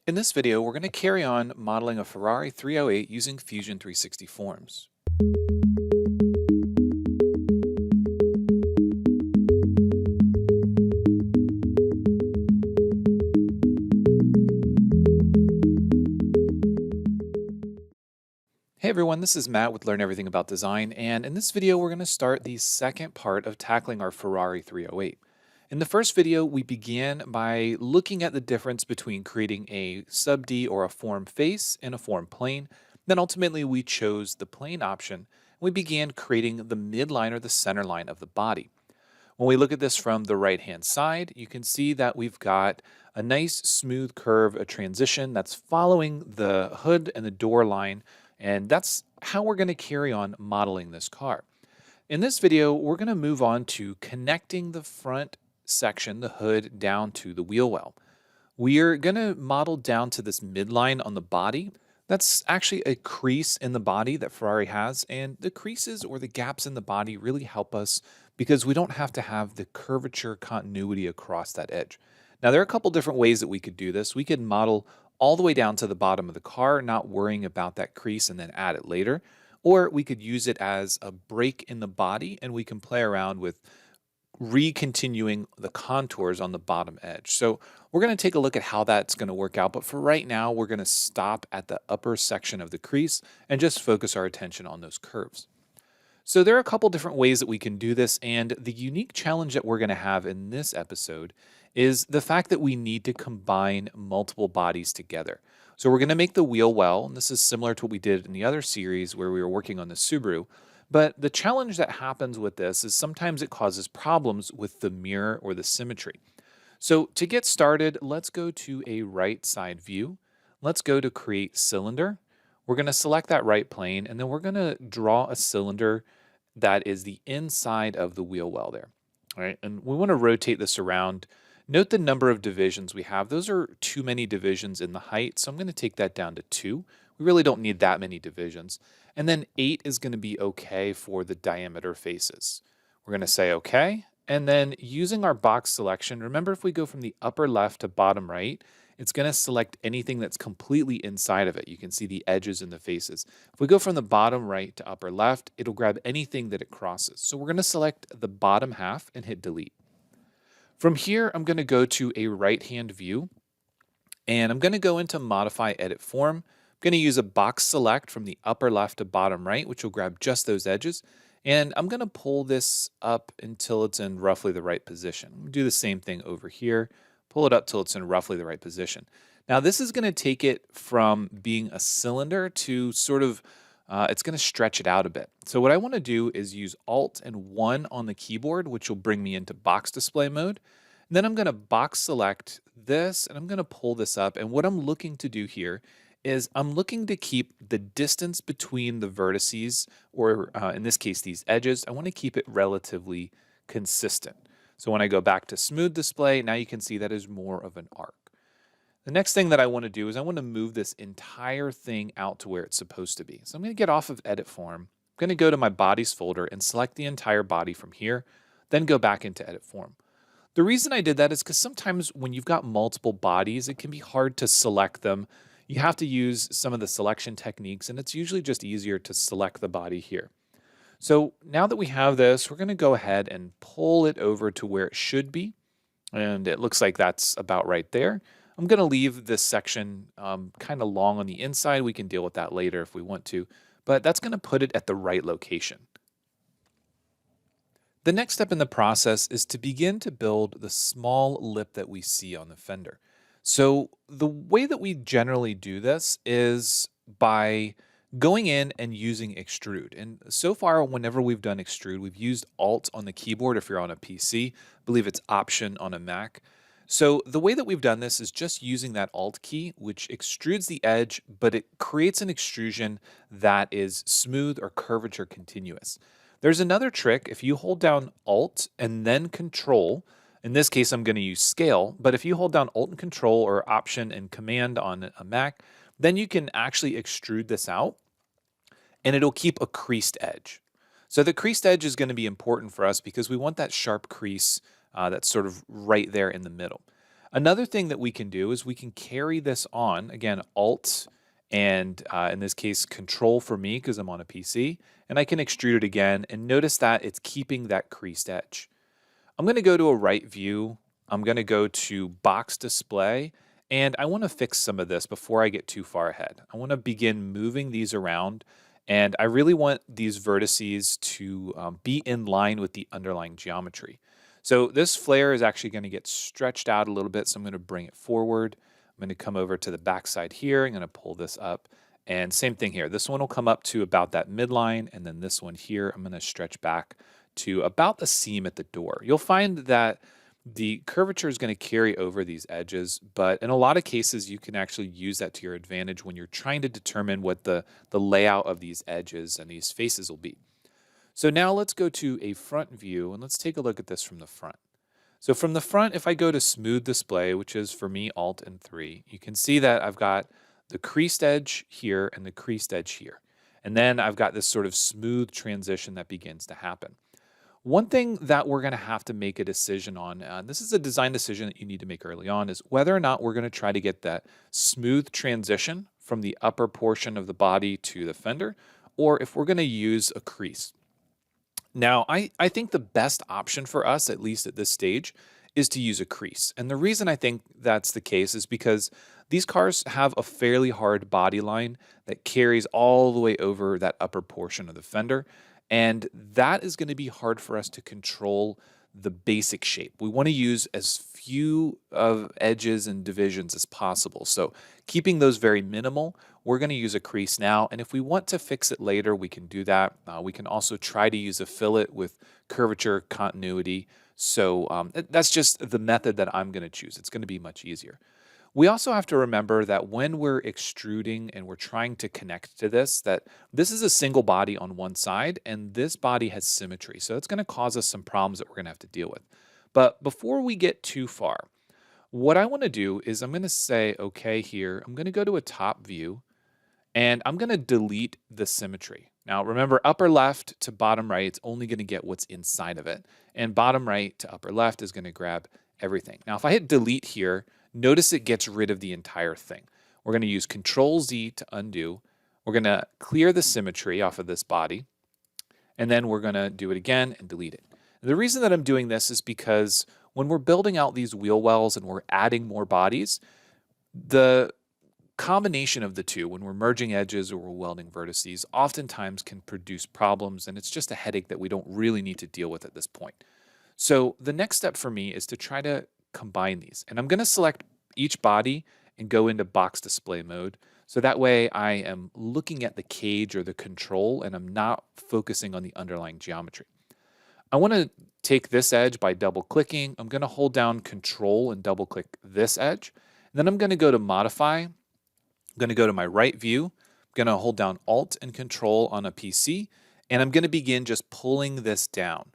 In this video, we're going to carry on modeling a Ferrari 308 using Fusion 360 forms. Hey everyone, this is Matt with Learn Everything About Design, and in this video we're going to start the second part of tackling our Ferrari 308. In the first video, we began by looking at the difference between creating a sub D or a form face and a form plane. Then ultimately we chose the plane option. We began creating the midline or the center line of the body. When we look at this from the right-hand side, you can see that we've got a nice smooth curve, a transition that's following the hood and the door line, and that's how we're going to carry on modeling this car. In this video, we're going to move on to connecting the front section, the hood, down to the wheel well. We're going to model down to this midline on the body. That's actually a crease in the body that Ferrari has, and the creases or the gaps in the body really help us because we don't have to have the curvature continuity across that edge. Now, there are a couple different ways that we could do this. We could model all the way down to the bottom of the car, not worrying about that crease and then add it later. Or we could use it as a break in the body and we can play around with recontinuing the contours on the bottom edge. So we're going to take a look at how that's going to work out. But for right now, we're going to stop at the upper section of the crease and just focus our attention on those curves. So there are a couple different ways that we can do this, and the unique challenge that we're going to have in this episode is the fact that we need to combine multiple bodies together. So we're going to make the wheel well, and this is similar to what we did in the other series where we were working on the Subaru. But the challenge that happens with this is sometimes it causes problems with the mirror or the symmetry. So to get started, let's go to a right side view. Let's go to create cylinder. We're going to select that right plane, and then we're going to draw a cylinder that is the inside of the wheel well there. All right, and we want to rotate this around. Note the number of divisions we have. Those are too many divisions in the height, so I'm going to take that down to 2. We really don't need that many divisions. And then 8 is going to be okay for the diameter faces. We're going to say okay, and then using our box selection, remember if we go from the upper left to bottom right, it's going to select anything that's completely inside of it. You can see the edges and the faces. If we go from the bottom right to upper left, it'll grab anything that it crosses. So we're going to select the bottom half and hit delete. From here, I'm going to go to a right-hand view, and I'm going to go into Modify Edit Form. I'm going to use a box select from the upper left to bottom right, which will grab just those edges. And I'm going to pull this up until it's in roughly the right position. I'm going to do the same thing over here. Pull it up till it's in roughly the right position. Now this is going to take it from being a cylinder to sort of, it's going to stretch it out a bit. So what I want to do is use Alt and 1 on the keyboard, which will bring me into box display mode. And then I'm going to box select this and I'm going to pull this up. And what I'm looking to do here is I'm looking to keep the distance between the vertices, or in this case, these edges. I want to keep it relatively consistent. So when I go back to smooth display, now you can see that is more of an arc. The next thing that I want to do is I want to move this entire thing out to where it's supposed to be. So I'm going to get off of edit form. I'm going to go to my bodies folder and select the entire body from here, then go back into edit form. The reason I did that is because sometimes when you've got multiple bodies, it can be hard to select them. You have to use some of the selection techniques, and it's usually just easier to select the body here. So now that we have this, we're going to go ahead and pull it over to where it should be. And it looks like that's about right there. I'm going to leave this section kind of long on the inside. We can deal with that later if we want to, but that's going to put it at the right location. The next step in the process is to begin to build the small lip that we see on the fender. So the way that we generally do this is by going in and using Extrude. And so far, whenever we've done Extrude, we've used Alt on the keyboard if you're on a PC. I believe it's Option on a Mac. So the way that we've done this is just using that Alt key, which extrudes the edge, but it creates an extrusion that is smooth or curvature continuous. There's another trick. If you hold down Alt and then Control, in this case, I'm going to use Scale, but if you hold down Alt and Control or Option and Command on a Mac, then you can actually extrude this out and it'll keep a creased edge. So the creased edge is going to be important for us because we want that sharp crease that's sort of right there in the middle. Another thing that we can do is we can carry this on, again, Alt and in this case, Control for me because I'm on a PC, and I can extrude it again, and notice that it's keeping that creased edge. I'm going to go to a right view. I'm going to go to box display, and I want to fix some of this before I get too far ahead. I want to begin moving these around, and I really want these vertices to be in line with the underlying geometry. So this flare is actually going to get stretched out a little bit, so I'm going to bring it forward. I'm going to come over to the back side here. I'm going to pull this up. And same thing here. This one will come up to about that midline, and then this one here, I'm going to stretch back to about the seam at the door. You'll find that the curvature is going to carry over these edges, but in a lot of cases, you can actually use that to your advantage when you're trying to determine what the layout of these edges and these faces will be. So now let's go to a front view, and let's take a look at this from the front. So from the front, if I go to smooth display, which is for me Alt and 3, you can see that I've got the creased edge here and the creased edge here. And then I've got this sort of smooth transition that begins to happen. One thing that we're going to have to make a decision on, this is a design decision that you need to make early on, is whether or not we're going to try to get that smooth transition from the upper portion of the body to the fender, or if we're going to use a crease. Now, I think the best option for us, at least at this stage, is to use a crease. And the reason I think that's the case is because these cars have a fairly hard body line that carries all the way over that upper portion of the fender. And that is going to be hard for us to control the basic shape. We want to use as few of edges and divisions as possible. So keeping those very minimal, we're going to use a crease now. And if we want to fix it later, we can do that. We can also try to use a fillet with curvature continuity. So that's just the method that I'm going to choose. It's going to be much easier. We also have to remember that when we're extruding and we're trying to connect to this, that this is a single body on one side and this body has symmetry. So it's going to cause us some problems that we're going to have to deal with. But before we get too far, what I want to do is I'm going to say, okay, here, I'm going to go to a top view and I'm going to delete the symmetry. Now remember, upper left to bottom right, it's only going to get what's inside of it. And bottom right to upper left is going to grab everything. Now if I hit delete here, notice it gets rid of the entire thing. We're going to use Control Z to undo. We're going to clear the symmetry off of this body. And then we're going to do it again and delete it. The reason that I'm doing this is because when we're building out these wheel wells and we're adding more bodies, the combination of the two, when we're merging edges or we're welding vertices, oftentimes can produce problems, and it's just a headache that we don't really need to deal with at this point. So the next step for me is to try to combine these. And I'm going to select each body and go into box display mode. So that way I am looking at the cage or the control and I'm not focusing on the underlying geometry. I want to take this edge by double clicking. I'm going to hold down Control and double click this edge. And then I'm going to go to modify. I'm going to go to my right view. I'm going to hold down Alt and Control on a PC. And I'm going to begin just pulling this down.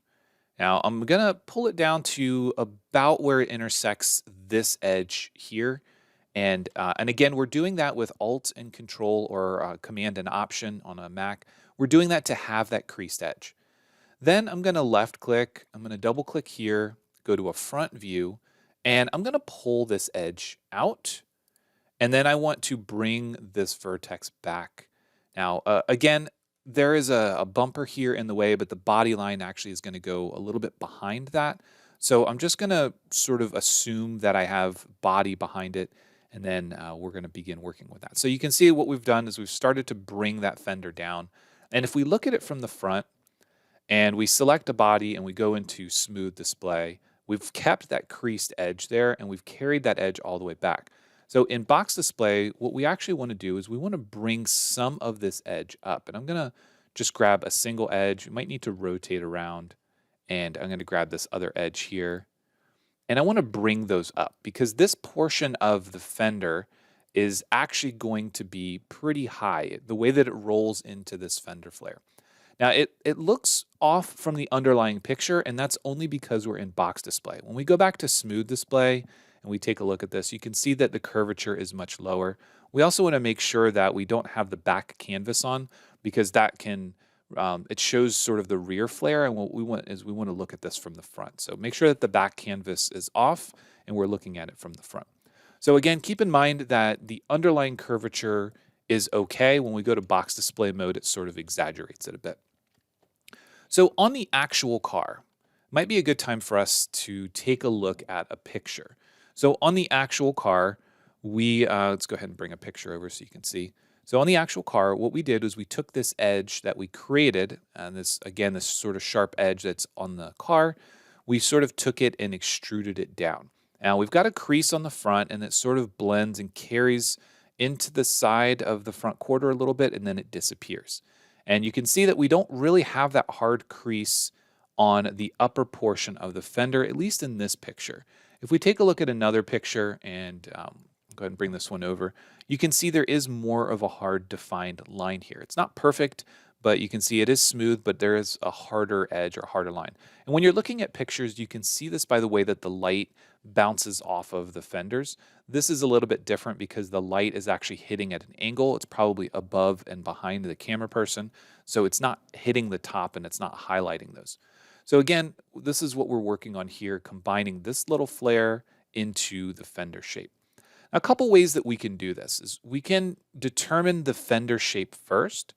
Now I'm going to pull it down to about where it intersects this edge here. And again, we're doing that with Alt and Control or Command and Option on a Mac. We're doing that to have that creased edge. Then I'm going to left click. I'm going to double click here, go to a front view, and I'm going to pull this edge out. And then I want to bring this vertex back. Now, again, there is a bumper here in the way, but the body line actually is going to go a little bit behind that. So I'm just going to sort of assume that I have body behind it, and then we're going to begin working with that. So you can see what we've done is we've started to bring that fender down. And if we look at it from the front and we select a body and we go into smooth display, we've kept that creased edge there and we've carried that edge all the way back. So in box display, what we actually want to do is we want to bring some of this edge up. And I'm going to just grab a single edge. You might need to rotate around. And I'm going to grab this other edge here. And I want to bring those up because this portion of the fender is actually going to be pretty high, the way that it rolls into this fender flare. Now, it looks off from the underlying picture, and that's only because we're in box display. When we go back to smooth display, and we take a look at this, you can see that the curvature is much lower. We also want to make sure that we don't have the back canvas on because that can, it shows sort of the rear flare, and what we want is we want to look at this from the front. So make sure that the back canvas is off and we're looking at it from the front. So again, keep in mind that the underlying curvature is okay. When we go to box display mode, it sort of exaggerates it a bit. So on the actual car, might be a good time for us to take a look at a picture. So on the actual car, let's go ahead and bring a picture over so you can see. So on the actual car, what we did was we took this edge that we created, and this, again, this sort of sharp edge that's on the car, we sort of took it and extruded it down. Now we've got a crease on the front, and it sort of blends and carries into the side of the front quarter a little bit, and then it disappears. And you can see that we don't really have that hard crease on the upper portion of the fender, at least in this picture. If we take a look at another picture and go ahead and bring this one over, you can see there is more of a hard defined line here. It's not perfect, but you can see it is smooth, but there is a harder edge or harder line. And when you're looking at pictures, you can see this by the way that the light bounces off of the fenders. This is a little bit different because the light is actually hitting at an angle. It's probably above and behind the camera person, so it's not hitting the top and it's not highlighting those. So again, this is what we're working on here, combining this little flare into the fender shape. A couple ways that we can do this is we can determine the fender shape first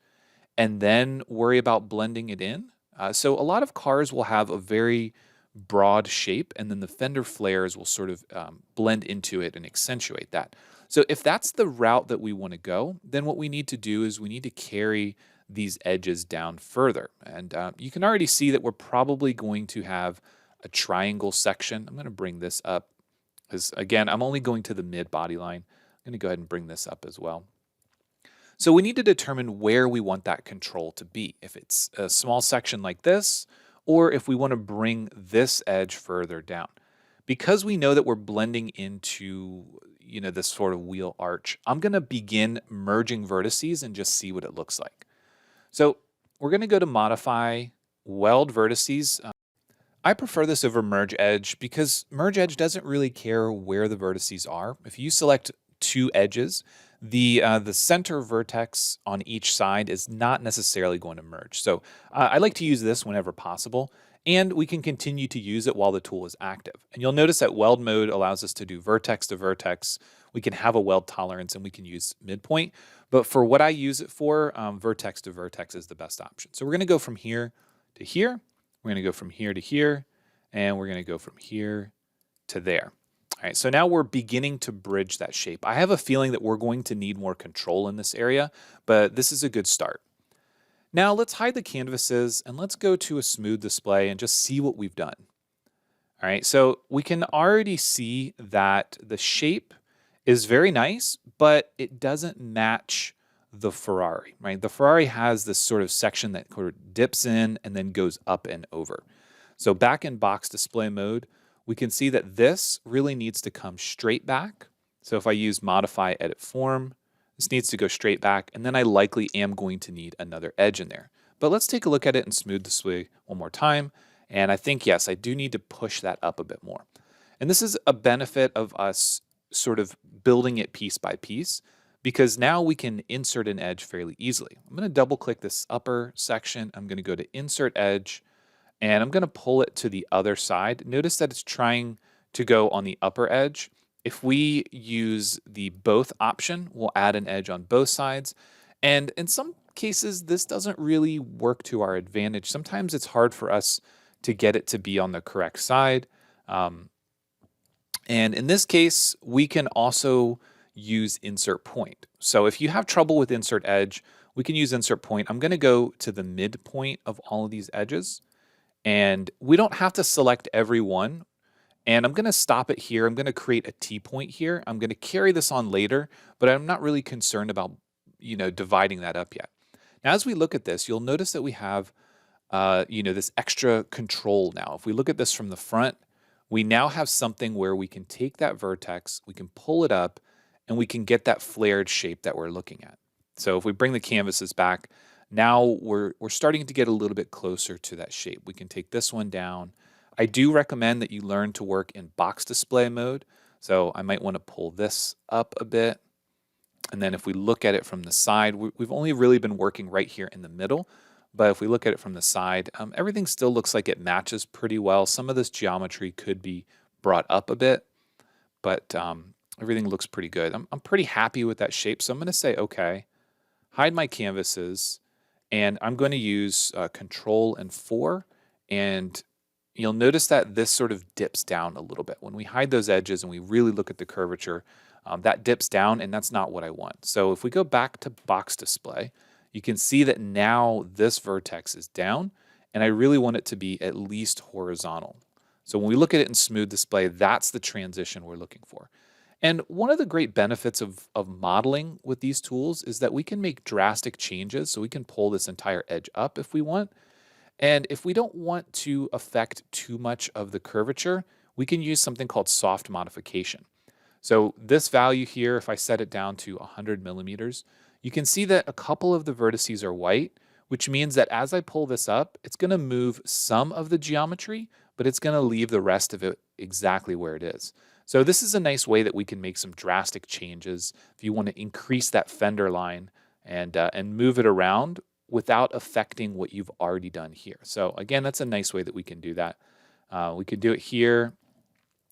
and then worry about blending it in. So a lot of cars will have a very broad shape, and then the fender flares will sort of blend into it and accentuate that. So if that's the route that we want to go, then what we need to do is we need to carry these edges down further. And you can already see that we're probably going to have a triangle section. I'm going to bring this up because, again, I'm only going to the mid body line. I'm going to go ahead and bring this up as well. So we need to determine where we want that control to be. If it's a small section like this, or if we want to bring this edge further down. Because we know that we're blending into, this sort of wheel arch, I'm going to begin merging vertices and just see what it looks like. So we're going to go to Modify, Weld Vertices. I prefer this over Merge Edge because Merge Edge doesn't really care where the vertices are. If you select two edges, the center vertex on each side is not necessarily going to merge. So I like to use this whenever possible, and we can continue to use it while the tool is active. And you'll notice that weld mode allows us to do vertex to vertex. We can have a weld tolerance and we can use midpoint. But for what I use it for, vertex to vertex is the best option. So we're going to go from here to here. We're going to go from here to here. And we're going to go from here to there. All right, so now we're beginning to bridge that shape. I have a feeling that we're going to need more control in this area, but this is a good start. Now let's hide the canvases and let's go to a smooth display and just see what we've done. All right, so we can already see that the shape is very nice, but it doesn't match the Ferrari, right? The Ferrari has this sort of section that sort of dips in and then goes up and over. So back in box display mode, we can see that this really needs to come straight back. So if I use Modify Edit Form, this needs to go straight back, and then I likely am going to need another edge in there. But let's take a look at it in smooth display one more time. And I think, yes, I do need to push that up a bit more. And this is a benefit of us sort of building it piece by piece, because now we can insert an edge fairly easily. I'm going to double click this upper section. I'm going to go to Insert Edge, and I'm going to pull it to the other side. Notice that it's trying to go on the upper edge. If we use the both option, we'll add an edge on both sides. And in some cases, this doesn't really work to our advantage. Sometimes it's hard for us to get it to be on the correct side. And in this case, we can also use Insert Point. So if you have trouble with Insert Edge, we can use Insert Point. I'm going to go to the midpoint of all of these edges. And we don't have to select every one. And I'm going to stop it here. I'm going to create a T-point here. I'm going to carry this on later, but I'm not really concerned about, dividing that up yet. Now, as we look at this, you'll notice that we have, this extra control now. If we look at this from the front, we now have something where we can take that vertex, we can pull it up, and we can get that flared shape that we're looking at. So if we bring the canvases back, now we're starting to get a little bit closer to that shape. We can take this one down. I do recommend that you learn to work in box display mode. So I might want to pull this up a bit. And then if we look at it from the side, we've only really been working right here in the middle. But if we look at it from the side, everything still looks like it matches pretty well. Some of this geometry could be brought up a bit. but everything looks pretty good. I'm pretty happy with that shape, so I'm going to say okay, hide my canvases, and I'm going to use Control and 4, and you'll notice that this sort of dips down a little bit. When we hide those edges and we really look at the curvature, that dips down, and that's not what I want. So if we go back to box display, you can see that now this vertex is down, and I really want it to be at least horizontal. So when we look at it in smooth display, that's the transition we're looking for. And one of the great benefits of modeling with these tools is that we can make drastic changes. So we can pull this entire edge up if we want. And if we don't want to affect too much of the curvature, we can use something called soft modification. So this value here, if I set it down to 100 millimeters, you can see that a couple of the vertices are white, which means that as I pull this up, it's going to move some of the geometry, but it's going to leave the rest of it exactly where it is. So this is a nice way that we can make some drastic changes if you want to increase that fender line and move it around without affecting what you've already done here. So again, that's a nice way that we can do that. We could do it here.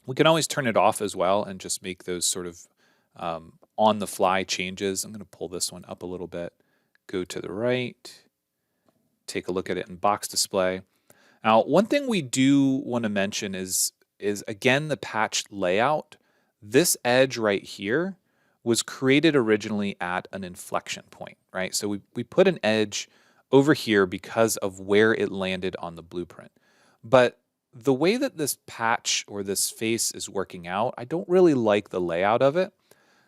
We can always turn it off as well and just make those sort of on-the-fly changes. I'm going to pull this one up a little bit, go to the right, take a look at it in box display. Now, one thing we do want to mention is again the patch layout. This edge right here was created originally at an inflection point, right? So we put an edge over here because of where it landed on the blueprint. But the way that this patch or this face is working out, I don't really like the layout of it.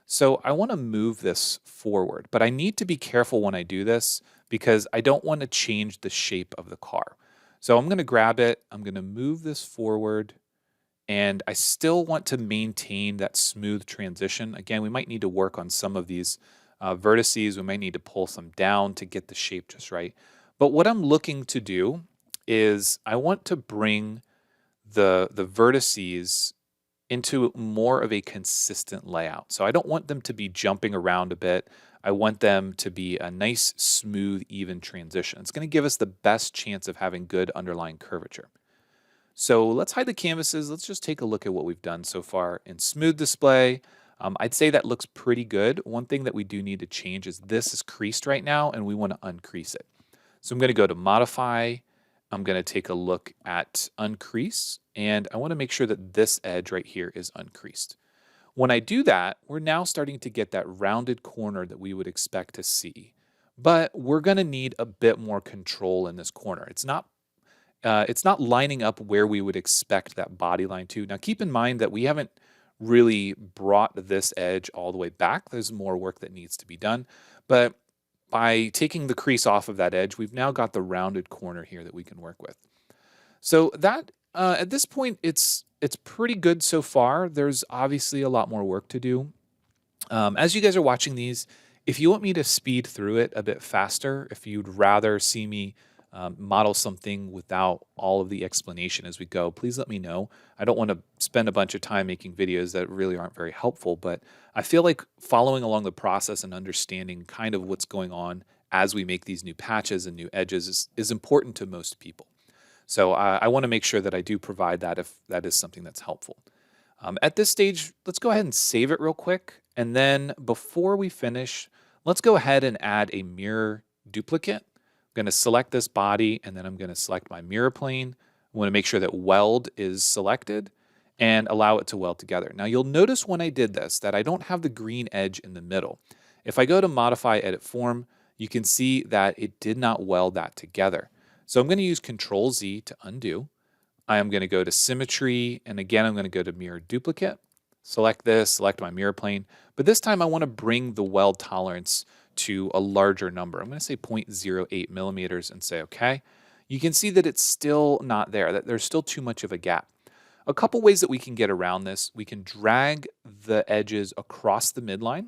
So I want to move this forward, but I need to be careful when I do this because I don't want to change the shape of the car. So I'm going to grab it, I'm going to move this forward, and I still want to maintain that smooth transition. Again, we might need to work on some of these vertices. We might need to pull some down to get the shape just right. But what I'm looking to do is I want to bring the vertices into more of a consistent layout. So I don't want them to be jumping around a bit. I want them to be a nice, smooth, even transition. It's going to give us the best chance of having good underlying curvature. So let's hide the canvases. Let's just take a look at what we've done so far in smooth display. I'd say that looks pretty good. One thing that we do need to change is this is creased right now, and we want to uncrease it. So I'm going to go to modify. I'm going to take a look at uncrease, and I want to make sure that this edge right here is uncreased. When I do that, we're now starting to get that rounded corner that we would expect to see. But we're going to need a bit more control in this corner. It's not lining up where we would expect that body line to. Now keep in mind that we haven't really brought this edge all the way back. There's more work that needs to be done. But by taking the crease off of that edge, we've now got the rounded corner here that we can work with. So that at this point, it's pretty good so far. There's obviously a lot more work to do. As you guys are watching these, if you want me to speed through it a bit faster, if you'd rather see me model something without all of the explanation as we go, please let me know. I don't want to spend a bunch of time making videos that really aren't very helpful, but I feel like following along the process and understanding kind of what's going on as we make these new patches and new edges is important to most people. So I want to make sure that I do provide that if that is something that's helpful. At this stage, let's go ahead and save it real quick. And then before we finish, let's go ahead and add a mirror duplicate. I'm going to select this body, and then I'm going to select my mirror plane. I want to make sure that weld is selected and allow it to weld together. Now you'll notice when I did this that I don't have the green edge in the middle. If I go to modify edit form, you can see that it did not weld that together. So I'm going to use Control Z to undo. I am going to go to symmetry, and again I'm going to go to mirror duplicate. Select this, select my mirror plane, but this time I want to bring the weld tolerance to a larger number. I'm going to say 0.08 millimeters and say okay. You can see that it's still not there, that there's still too much of a gap. A couple ways that we can get around this: we can drag the edges across the midline,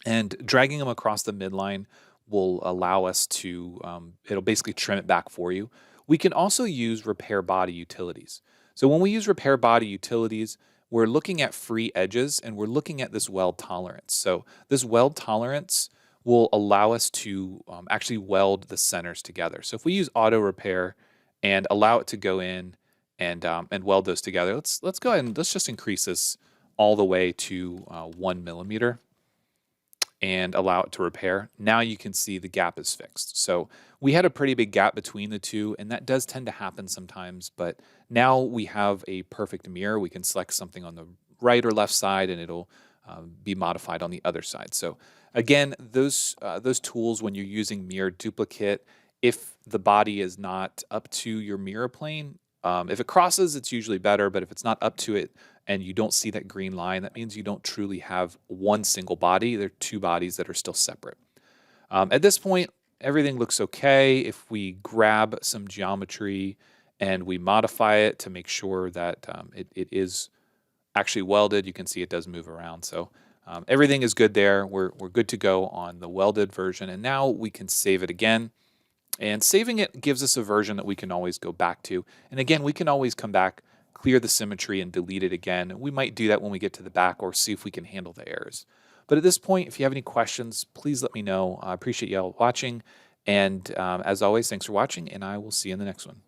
and dragging them across the midline will allow us to, it'll basically trim it back for you. We can also use repair body utilities. So when we use repair body utilities, we're looking at free edges and we're looking at this weld tolerance. So this weld tolerance will allow us to actually weld the centers together. So if we use auto repair and allow it to go in and weld those together, let's go ahead and let's just increase this all the way to 1 millimeter and allow it to repair. Now you can see the gap is fixed. So we had a pretty big gap between the two, and that does tend to happen sometimes, but now we have a perfect mirror. We can select something on the right or left side, and it'll be modified on the other side. So again, those tools, when you're using mirror duplicate, if the body is not up to your mirror plane, if it crosses, it's usually better, but if it's not up to it and you don't see that green line, that means you don't truly have one single body. There are two bodies that are still separate. At this point, everything looks okay. If we grab some geometry and we modify it to make sure that it is actually welded, you can see it does move around. So everything is good there. We're good to go on the welded version. And now we can save it again. And saving it gives us a version that we can always go back to. And again, we can always come back, clear the symmetry, and delete it again. We might do that when we get to the back or see if we can handle the errors. But at this point, if you have any questions, please let me know. I appreciate y'all watching. And as always, thanks for watching, and I will see you in the next one.